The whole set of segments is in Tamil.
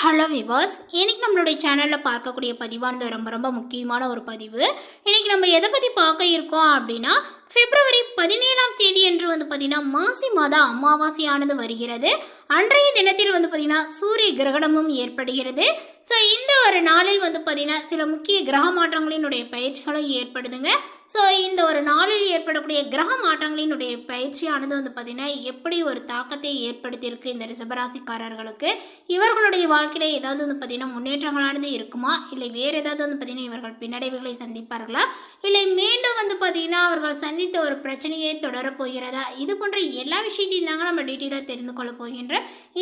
ஹலோ விவாஸ், இன்னைக்கு நம்மளுடைய சேனலில் பார்க்கக்கூடிய பதிவானது ரொம்ப ரொம்ப முக்கியமான ஒரு பதிவு. இன்னைக்கு நம்ம எதை பற்றி பார்க்க இருக்கோம் அப்படின்னா, பிப்ரவரி 17ஆம் தேதி என்று பார்த்தீங்கன்னா மாசி மாத அமாவாசையானது வருகிறது. அன்றைய தினத்தில் பார்த்தீங்கன்னா சூரிய கிரகணமும் ஏற்படுகிறது. ஸோ இந்த ஒரு நாளில் பார்த்தீங்கன்னா சில முக்கிய கிரக மாற்றங்களினுடைய பயிற்சிகளும் ஏற்படுதுங்க. ஸோ இந்த ஒரு நாளில் ஏற்படக்கூடிய கிரக மாற்றங்களினுடைய பயிற்சியானது பார்த்தீங்கன்னா எப்படி ஒரு தாக்கத்தை ஏற்படுத்தியிருக்கு இந்த ரிஷபராசிக்காரர்களுக்கு. இவர்களுடைய வாழ்க்கையில் ஏதாவது பார்த்தீங்கன்னா முன்னேற்றங்களானது இருக்குமா, இல்லை வேறு ஏதாவது பார்த்தீங்கன்னா இவர்கள் பின்னடைவுகளை சந்திப்பார்களா, இல்லை மீண்டும் பார்த்தீங்கன்னா அவர்கள் சந்தித்த ஒரு பிரச்சனையை தொடரப் போகிறதா, இது போன்ற எல்லா விஷயத்தையும் தாங்க நம்ம டீட்டெயிலாக தெரிந்து கொள்ள போகின்ற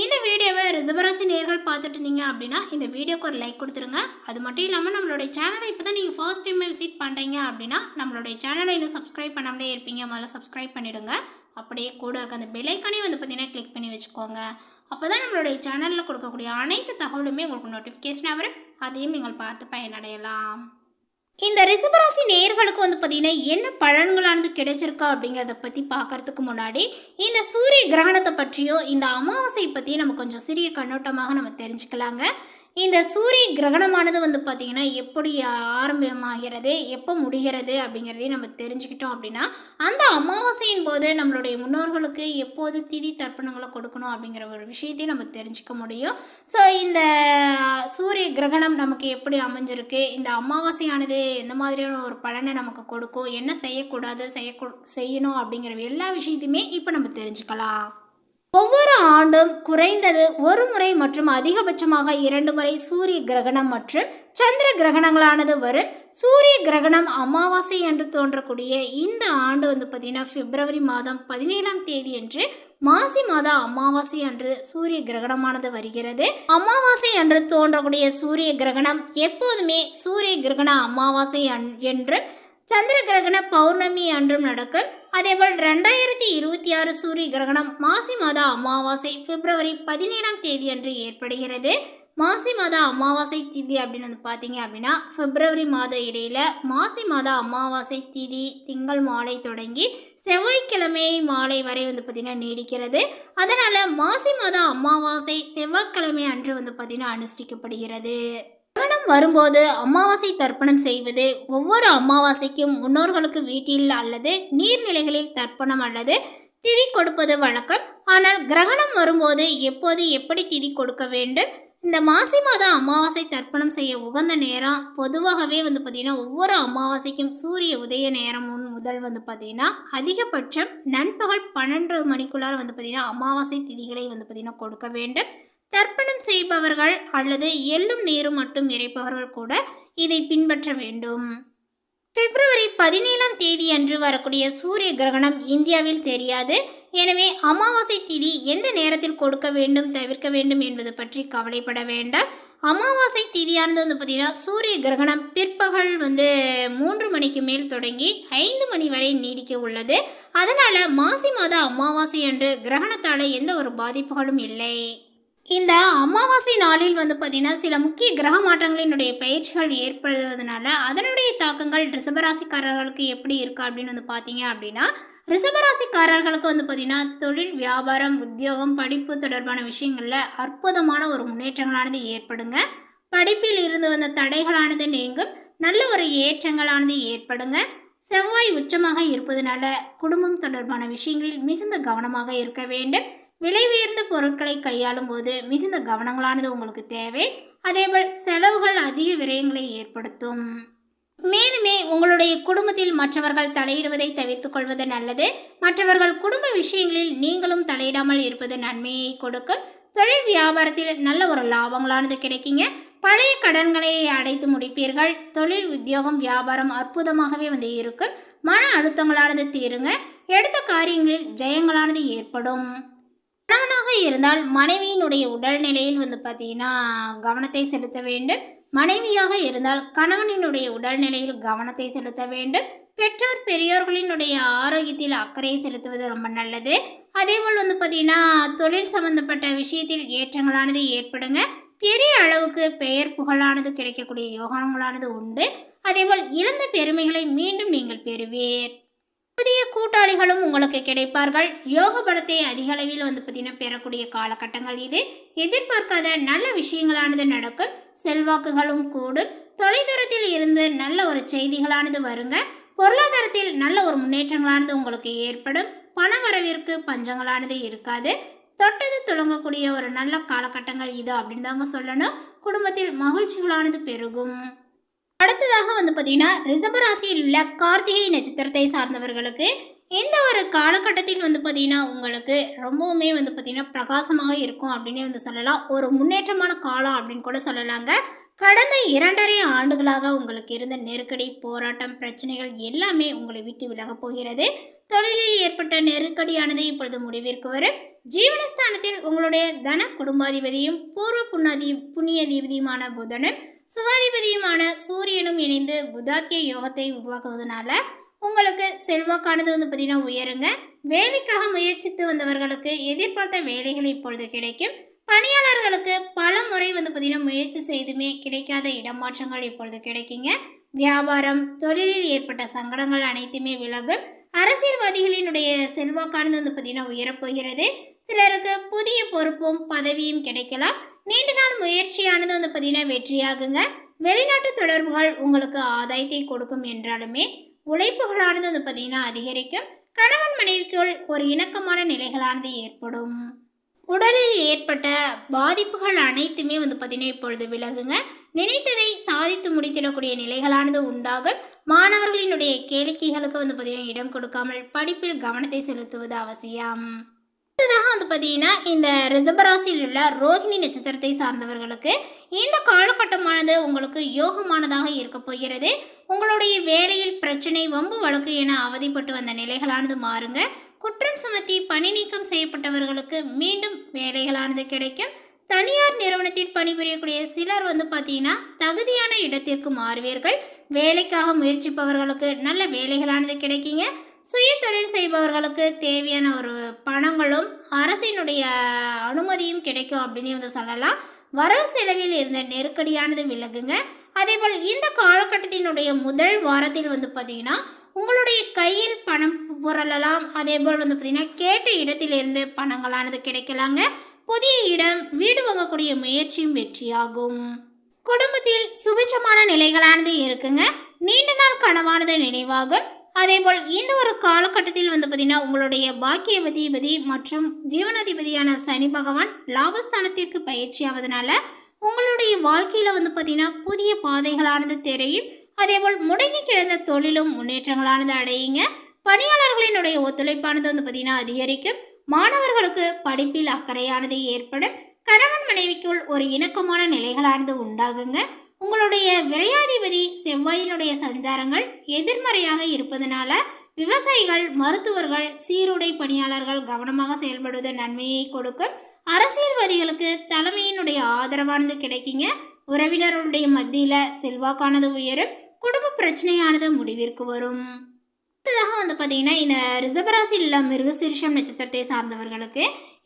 இந்த வீடியோவை ரிஷபராசி நேயர்கள் பார்த்துட்டு இருந்தீங்க அப்படின்னா இந்த வீடியோக்கு ஒரு லைக் கொடுத்துருங்க. அது மட்டும் இல்லாமல் நம்மளுடைய சேனலை இப்போ தான் நீங்கள் ஃபர்ஸ்ட் டைம் விசிட் பண்ணுறீங்க அப்படின்னா நம்மளுடைய சேனலை இன்னும் சப்ஸ்கிரைப் பண்ணாமலே இருப்பீங்க, முதல்ல சப்ஸ்கிரைப் பண்ணிவிடுங்க. அப்படியே கூட இருக்க அந்த பெல் ஐக்கானே பார்த்தீங்கன்னா கிளிக் பண்ணி வச்சுக்கோங்க. அப்போ தான் நம்மளுடைய சேனலில் கொடுக்கக்கூடிய அனைத்து தகவலுமே உங்களுக்கு நோட்டிஃபிகேஷனாக வரும், அதையும் நீங்கள் பார்த்து பயனடையலாம். இந்த ரிஷபராசி நேயர்களுக்கு பார்த்தீங்கன்னா என்ன பலன்களானது கிடைச்சிருக்கா அப்படிங்கிறத பற்றி பார்க்கறதுக்கு முன்னாடி இந்த சூரிய கிரகணத்தை பற்றியும் இந்த அமாவாசை பற்றியும் நம்ம கொஞ்சம் சிறிய கண்ணோட்டமாக நம்ம தெரிஞ்சுக்கலாங்க. இந்த சூரிய கிரகணமானது பார்த்தீங்கன்னா எப்படி ஆரம்பமாகிறது, எப்போ முடிகிறது அப்படிங்கிறதையும் நம்ம தெரிஞ்சுக்கிட்டோம் அப்படின்னா அந்த அமாவாசையின் போது நம்மளுடைய முன்னோர்களுக்கு எப்போது திதி தர்ப்பணங்களை கொடுக்கணும் அப்படிங்கிற ஒரு விஷயத்தையும் நம்ம தெரிஞ்சுக்க முடியும். ஸோ இந்த சூரிய கிரகணம் நமக்கு எப்படி அமைஞ்சிருக்கு, இந்த அமாவாசையானது எந்த மாதிரியான ஒரு பலனை நமக்கு கொடுக்கும், என்ன செய்யக்கூடாது செய்யணும் அப்படிங்கிற எல்லா விஷயத்தையுமே இப்போ நம்ம தெரிஞ்சுக்கலாம். ஒவ்வொரு ஆண்டும் குறைந்தது ஒரு முறை மற்றும் அதிகபட்சமாக 2 முறை சூரிய கிரகணம் மற்றும் சந்திர கிரகணங்களானது வரும். சூரிய கிரகணம் அமாவாசை என்று தோன்றக்கூடிய இந்த ஆண்டு பார்த்தீங்கன்னா பிப்ரவரி மாதம் 17ஆம் தேதி அன்று மாசி மாத அமாவாசை அன்று சூரிய கிரகணமானது வருகிறது. அமாவாசை அன்று தோன்றக்கூடிய சூரிய கிரகணம் எப்போதுமே சூரிய கிரகண அமாவாசை என்றும் சந்திர கிரகண பௌர்ணமி அன்றும் நடக்கும். அதேபோல் 2026 சூரிய கிரகணம் மாசி மாத அமாவாசை பிப்ரவரி 17ஆம் தேதி அன்று ஏற்படுகிறது. மாசி மாத அமாவாசை திதி அப்படின்னு பார்த்தீங்க அப்படின்னா பிப்ரவரி மாத இடையில மாசி மாத அமாவாசை திதி திங்கள் மாலை தொடங்கி செவ்வாய்க்கிழமை மாலை வரை பார்த்தீங்கன்னா நீடிக்கிறது. அதனால் மாசி மாத அமாவாசை செவ்வாய்க்கிழமை அன்று பார்த்தீங்கன்னா அனுஷ்டிக்கப்படுகிறது. கிரகணம் வரும்போது அமாவாசை தர்ப்பணம் செய்வது ஒவ்வொரு அமாவாசைக்கும் முன்னோர்களுக்கு வீட்டில் அல்லது நீர்நிலைகளில் தர்ப்பணம் அல்லது திதி கொடுப்பது வழக்கம். ஆனால் கிரகணம் வரும்போது எப்போது எப்படி திதி கொடுக்க வேண்டும், இந்த மாசி மாத அமாவாசை தர்ப்பணம் செய்ய உகந்த நேரம் பொதுவாகவே பார்த்தீங்கன்னா ஒவ்வொரு அமாவாசைக்கும் சூரிய உதய நேரம் முதல் பார்த்தீங்கன்னா அதிகபட்சம் நண்பகல் 12 மணிக்குள்ளார பார்த்தீங்கன்னா அமாவாசை திதிகளை பார்த்தீங்கன்னா கொடுக்க வேண்டும். தர்ப்பணம் செய்பவர்கள் அல்லது எள்ளும் நீரும் மட்டும் இறைப்பவர்கள் கூட இதை பின்பற்ற வேண்டும். பிப்ரவரி 17ஆம் தேதி அன்று வரக்கூடிய சூரிய கிரகணம் இந்தியாவில் தெரியாது. எனவே அமாவாசை திதி எந்த நேரத்தில் கொடுக்க வேண்டும் தவிர்க்க வேண்டும் என்பது பற்றி கவலைப்பட வேண்டாம். அமாவாசை திதியானது பார்த்தீங்கன்னா சூரிய கிரகணம் பிற்பகல் 3 மணிக்கு மேல் தொடங்கி 5 மணி வரை நீடிக்க உள்ளது. அதனால் மாசி மாத அமாவாசை அன்று கிரகணத்தால் எந்த ஒரு பாதிப்புகளும் இல்லை. இந்த அமாவாசை நாளில் பார்த்தீங்கன்னா சில முக்கிய கிரக மாற்றங்களினுடைய பயிற்சிகள் ஏற்படுவதனால அதனுடைய தாக்கங்கள் ரிஷபராசிக்காரர்களுக்கு எப்படி இருக்குது அப்படின்னு பார்த்தீங்க அப்படின்னா ரிஷபராசிக்காரர்களுக்கு பார்த்தீங்கன்னா தொழில் வியாபாரம் உத்தியோகம் படிப்பு தொடர்பான விஷயங்களில் அற்புதமான ஒரு முன்னேற்றங்களானது ஏற்படுங்க. படிப்பில் இருந்து வந்த தடைகளானது நீங்கும், நல்ல ஒரு ஏற்றங்களானது ஏற்படுங்க. செவ்வாய் உச்சமாக இருப்பதனால குடும்பம் தொடர்பான விஷயங்களில் மிகுந்த கவனமாக இருக்க வேண்டும். விலை உயர்ந்த பொருட்களை கையாளும் போது மிகுந்த கவனங்களானது உங்களுக்கு தேவை. அதேபோல் செலவுகள் அதிக விரயங்களை ஏற்படுத்தும். மேலுமே உங்களுடைய குடும்பத்தில் மற்றவர்கள் தலையிடுவதை தவிர்த்து கொள்வது நல்லது. மற்றவர்கள் குடும்ப விஷயங்களில் நீங்களும் தலையிடாமல் இருப்பது நன்மையை கொடுக்கும். தொழில் வியாபாரத்தில் நல்ல ஒரு லாபங்களானது கிடைக்குங்க. பழைய கடன்களை அடைத்து முடிப்பீர்கள். தொழில் உத்தியோகம் வியாபாரம் அற்புதமாகவே இருக்கும். மன அழுத்தங்களானது தீருங்க. எடுத்த காரியங்களில் ஜெயங்களானது ஏற்படும். கணவனாக இருந்தால் மனைவியினுடைய உடல்நிலையில் பார்த்தீங்கன்னா கவனத்தை செலுத்த வேண்டும். மனைவியாக இருந்தால் கணவனினுடைய உடல்நிலையில் கவனத்தை செலுத்த வேண்டும். பெற்றோர் பெரியோர்களினுடைய ஆரோக்கியத்தில் அக்கறையை செலுத்துவது ரொம்ப நல்லது. அதேபோல் பார்த்தீங்கன்னா தொழில் சம்பந்தப்பட்ட விஷயத்தில் ஏற்றங்களானது ஏற்படுங்க. பெரிய அளவுக்கு பெயர் புகழானது கிடைக்கக்கூடிய யோகங்களானது உண்டு. அதேபோல் இழந்த பெருமைகளை மீண்டும் நீங்கள் பெறுவீர். புதிய கூட்டாளிகளும் உங்களுக்கு கிடைப்பார்கள். யோக பலத்தை அதிக அளவில் பார்த்தீங்கன்னா பெறக்கூடிய காலகட்டங்கள் இது. எதிர்பார்க்காத நல்ல விஷயங்களானது நடக்கும். செல்வாக்குகளும் கூடும். தொலைதூரத்தில் இருந்து நல்ல ஒரு செய்திகளானது வருங்க. பொருளாதாரத்தில் நல்ல ஒரு முன்னேற்றங்களானது உங்களுக்கு ஏற்படும். பண வரவிற்கு பஞ்சங்களானது இருக்காது. தொட்டது தொடங்கக்கூடிய ஒரு நல்ல காலகட்டங்கள் இது அப்படின்னு தாங்க சொல்லணும். குடும்பத்தில் மகிழ்ச்சிகளானது பெருகும். அடுத்ததாக பார்த்தீங்கன்னா ரிஷபராசியில் உள்ள கார்த்திகை நட்சத்திரத்தை சார்ந்தவர்களுக்கு இந்த ஒரு காலகட்டத்தில் பார்த்தீங்கன்னா உங்களுக்கு ரொம்பவுமே பார்த்தீங்கன்னா பிரகாசமாக இருக்கும் அப்படின்னு சொல்லலாம். ஒரு முன்னேற்றமான காலம் அப்படின்னு கூட சொல்லலாங்க. கடந்த 2.5 ஆண்டுகளாக உங்களுக்கு இருந்த நெருக்கடி, போராட்டம், பிரச்சனைகள் எல்லாமே உங்களை விட்டு விலகப் போகிறது. தொழிலில் ஏற்பட்ட நெருக்கடியானது இப்பொழுது முடிவிற்கு வரும். ஜீவனஸ்தானத்தில் உங்களுடைய தன குடும்பாதிபதியும் பூர்வ புண்ணியாதிபதியுமான புதனும் சுகாதிபதியுமான சூரியனும் இணைந்து புதாத்திய யோகத்தை உருவாக்குவதனால உங்களுக்கு செல்வாக்கானது பார்த்தீங்கன்னா உயருங்க. வேலைக்காக முயற்சித்து வந்தவர்களுக்கு எதிர்பார்த்த வேலைகள் இப்பொழுது கிடைக்கும். பணியாளர்களுக்கு பல முறை பார்த்தீங்கன்னா முயற்சி செய்துமே கிடைக்காத இடமாற்றங்கள் இப்பொழுது கிடைக்குங்க. வியாபாரம், தொழிலில் ஏற்பட்ட சங்கடங்கள் அனைத்துமே விலகும். அரசியல்வாதிகளினுடைய செல்வாக்கானது பார்த்தீங்கன்னா உயரப்போகிறது. சிலருக்கு புதிய பொறுப்பும் பதவியும் கிடைக்கலாம். நீண்ட நாள் முயற்சியானது பார்த்தீங்கன்னா வெற்றியாகுங்க. வெளிநாட்டு தொடர்புகள் உங்களுக்கு ஆதாயத்தை கொடுக்கும் என்றாலுமே உழைப்புகளானது பார்த்தீங்கன்னா அதிகரிக்கும். கணவன் மனைவிக்குள் ஒரு இணக்கமான நிலைகளானது ஏற்படும். உடலில் ஏற்பட்ட பாதிப்புகள் அனைத்துமே பார்த்தீங்கன்னா இப்பொழுது விலகுங்க. நினைத்ததை சாதித்து முடித்திடக்கூடிய நிலைகளானது உண்டாகும். மாணவர்களினுடைய கேளிக்கைகளுக்கு பார்த்தீங்கன்னா இடம் கொடுக்காமல் படிப்பில் கவனத்தை செலுத்துவது அவசியம். அடுத்ததாக பார்த்தீங்கன்னா இந்த ரிஷபராசியில் உள்ள ரோஹிணி நட்சத்திரத்தை சார்ந்தவர்களுக்கு இந்த காலகட்டமானது உங்களுக்கு யோகமானதாக இருக்க போகிறது. உங்களுடைய வேலையில் பிரச்சனை, வம்பு, வழக்கு என அவதிப்பட்டு வந்த நிலைகளானது மாறுங்க. குற்றம் சுமத்தி பணி நீக்கம் செய்யப்பட்டவர்களுக்கு மீண்டும் வேலைகளானது கிடைக்கும். தனியார் நிறுவனத்தில் பணிபுரியக்கூடிய சிலர் பார்த்தீங்கன்னா தகுதியான இடத்திற்கு மாறுவீர்கள். வேலைக்காக முயற்சிப்பவர்களுக்கு நல்ல வேலைகளானது கிடைக்குங்க. சுய தொழில் செய்பவர்களுக்கு தேவையான ஒரு பணங்களும் அரசினுடைய அனுமதியும் கிடைக்கும் அப்படின்னு சொல்லலாம். வரவு செலவில் இருந்த நெருக்கடியானது விலகுங்க. அதேபோல் இந்த காலகட்டத்தினுடைய முதல் வாரத்தில் பார்த்தீங்கன்னா உங்களுடைய கையில் பணம் புரளலாம். அதேபோல் பார்த்தீங்கன்னா கேட்ட இடத்திலிருந்து பணங்களானது கிடைக்கலாங்க. புதிய இடம், வீடு வாங்கக்கூடிய முயற்சியும் வெற்றியாகும். குடும்பத்தில் சுபிட்சமான நிலைகளானது இருக்குங்க. நீண்ட நாள் கனவானது நினைவாகும். அதேபோல் இந்த ஒரு காலகட்டத்தில் பார்த்தீங்கன்னா உங்களுடைய பாக்கியாதிபதி மற்றும் ஜீவனாதிபதியான சனி பகவான் லாபஸ்தானத்திற்கு பயிற்சியாவதனால உங்களுடைய வாழ்க்கையில் பார்த்தீங்கன்னா புதிய பாதைகளானது தெரியும். அதேபோல் முடங்கி கிடந்த தொழிலும் முன்னேற்றங்களானது அடையுங்க. பணியாளர்களினுடைய ஒத்துழைப்பானது பார்த்தீங்கன்னா அதிகரிக்கும். மாணவர்களுக்கு படிப்பில் அக்கறையானது ஏற்படும். கணவன் மனைவிக்குள் ஒரு இணக்கமான நிலைகளானது உண்டாகுங்க. உங்களுடைய விரையாதிபதி செவ்வாயினுடைய சஞ்சாரங்கள் எதிர்மறையாக இருப்பதனால விவசாயிகள், மருத்துவர்கள், சீருடை பணியாளர்கள் கவனமாக செயல்படுவது நன்மையை கொடுக்கும். அரசியல்வாதிகளுக்கு தலைமையினுடைய ஆதரவானது கிடைக்குங்க. உறவினர்களுடைய மத்தியில் செல்வாக்கானது உயரும். குடும்ப பிரச்சனையானது முடிவிற்கு வரும். அடுத்ததாக பார்த்தீங்கன்னா இந்த ரிஷபராசியில் உள்ள மிருகசீரிஷம் நட்சத்திரத்தை சார்ந்தவர்களுக்கு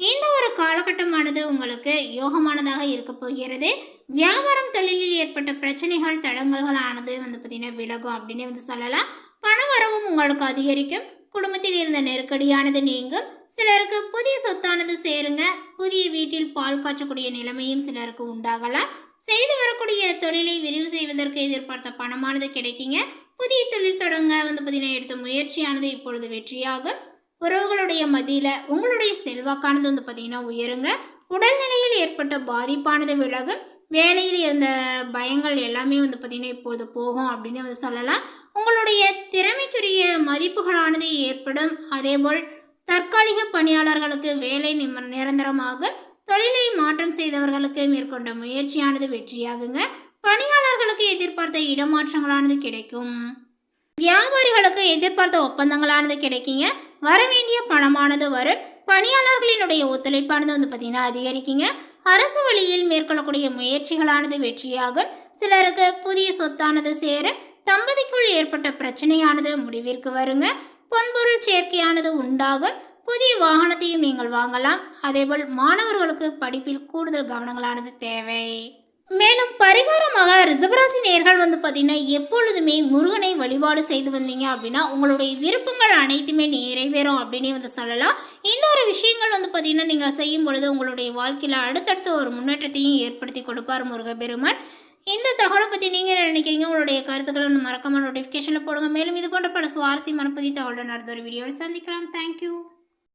இந்த ஒரு காலகட்டமானது உங்களுக்கு யோகமானதாக இருக்க போகிறது. வியாபாரம், தொழிலில் ஏற்பட்ட பிரச்சனைகள், தடங்கல்களானது பார்த்தீங்கன்னா விலகும் அப்படின்னு சொல்லலாம். பண வரவும் உங்களுக்கு அதிகரிக்கும். குடும்பத்தில் இருந்த நெருக்கடியானது நீங்கும். சிலருக்கு புதிய சொத்தானது சேருங்க. புதிய வீட்டில் பால் காய்ச்சக்கூடிய நிலைமையும் சிலருக்கு உண்டாகலாம். செய்து வரக்கூடிய தொழிலை விரிவு செய்வதற்கு எதிர்பார்த்த பணமானது கிடைக்குங்க. புதிய தொழில் தொடங்க பார்த்தீங்கன்னா எடுத்த முயற்சியானது இப்பொழுது வெற்றியாகும். உறவுகளுடைய மத்தியில் உங்களுடைய செல்வாக்கானது பார்த்தீங்கன்னா உயருங்க. உடல்நிலையில் ஏற்பட்ட பாதிப்பானது விலகும். வேலையில் இருந்த பயங்கள் எல்லாமே பார்த்தீங்கன்னா இப்பொழுது போகும் அப்படின்னு சொல்லலாம். உங்களுடைய திறமைக்குரிய மதிப்புகளானது ஏற்படும். அதேபோல் தற்காலிக பணியாளர்களுக்கு வேலை நிரந்தரமாகும். தொழிலை மாற்றம் செய்தவர்களுக்கு மேற்கொண்ட முயற்சியானது வெற்றியாகுங்க. பணியாளர்களுக்கு எதிர்பார்த்த இடமாற்றங்களானது கிடைக்கும். வியாபாரிகளுக்கு எதிர்பார்த்த ஒப்பந்தங்களானது கிடைக்குங்க. வரவேண்டிய பணமானது வரும். பணியாளர்களினுடைய ஒத்துழைப்பானது பார்த்தீங்கன்னா அதிகரிக்குங்க. அரசு வழியில் மேற்கொள்ளக்கூடிய முயற்சிகளானது வெற்றியாகும். சிலருக்கு புதிய சொத்தானது சேரும். தம்பதிக்குள் ஏற்பட்ட பிரச்சனையானது முடிவிற்கு வருங்க. பொன்பொருள் சேர்க்கையானது உண்டாகும். புதிய வாகனத்தையும் நீங்கள் வாங்கலாம். அதேபோல் மாணவர்களுக்கு படிப்பில் கூடுதல் கவனங்களானது தேவை. மேலும் பரிகாரமாக ரிஷபராசி நேயர்கள் வந்து பார்த்தீங்கன்னா எப்பொழுதுமே முருகனை வழிபாடு செய்து வந்தீங்க அப்படின்னா உங்களுடைய விருப்பங்கள் அனைத்துமே நிறைவேறும் அப்படின்னே வந்து சொல்லலாம். இந்த ஒரு விஷயங்கள் வந்து பார்த்தீங்கன்னா நீங்கள் செய்யும் பொழுது உங்களுடைய வாழ்க்கையில் அடுத்தடுத்த ஒரு முன்னேற்றத்தையும் ஏற்படுத்தி கொடுப்பார் முருகப்பெருமான். இந்த தகவலை பற்றி நீங்கள் என்ன நினைக்கிறீங்க? உங்களுடைய கருத்துக்களை மறக்காம நோட்டிஃபிகேஷனில் போடுங்க. மேலும் இது போன்ற பல சுவாரஸ்யமான புதிய தகவலுடன் அடுத்த ஒரு வீடியோவில் சந்திக்கலாம். தேங்க்யூ.